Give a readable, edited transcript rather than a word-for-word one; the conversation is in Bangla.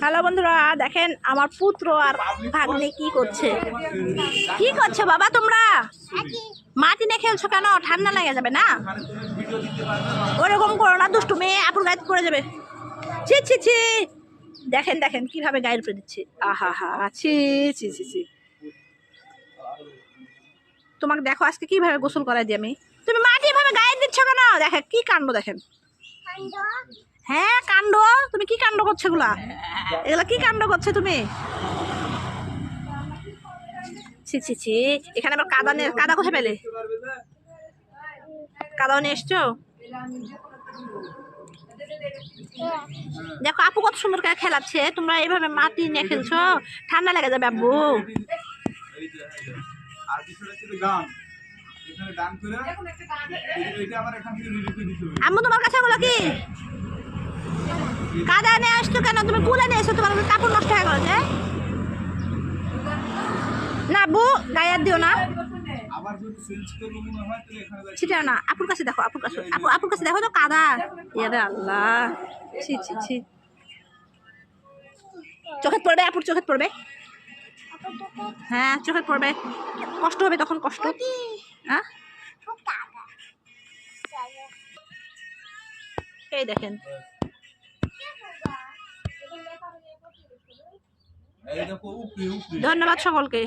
হ্যালো বন্ধুরা, দেখেন আমার পুত্র আর ভাগ্নে কি করছে। কি করছো বাবা তোমরা? মাটি নিয়ে খেলছো কেন? ঠান্ডা লেগে যাবে না? ওরকম করো না, দুষ্টু মেয়ে আপুর গায়ে পড়ে যাবে। ছি ছি ছি, দেখেন দেখেন কিভাবে গায়ের উপরে দিচ্ছে। আহা হা, ছি ছি ছি ছি। তোমাকে দেখো আজকে কিভাবে গোসল করাই দিই আমি। তুমি মাটি এভাবে গায়ে দিচ্ছ কেন? দেখেন কি কাণ্ড, দেখেন। হ্যাঁ কাণ্ড, তুমি কি কাণ্ড করছো এগুলা? এগুলা কি কাণ্ড করছো তুমি? ছি ছি ছি, এখানে আবার কাদা কোথায় পেলে? কাদাও নিয়ে এসছো? দেখো আপু কত সুন্দর করে খেলাচ্ছে, তোমরা এইভাবে মাটি নিয়ে খেলছো, ঠান্ডা লেগে যাবে আব্বু। আম্মু তোমার কাছে বলো কি কাদা নিয়ে আসছো কেন? তুমি কুলে নিয়ে এসো, তোমার কাপড় নষ্ট হয়ে গেল যে। না আব্বু, গায়ে হাত দিও না, ছিটাও না। আপুর কাছে দেখো, আপুর কাছে, আপুর কাছে দেখো তো কাদা। ইয়ারে আল্লাহ, ছি ছি ছি। চোখে পড়বে, আপুর চোখে পড়বে। হ্যাঁ চোখে পড়বে, কষ্ট হবে তখন, কষ্ট। হ্যাঁ এই দেখেন। ধন্যবাদ সকলকে।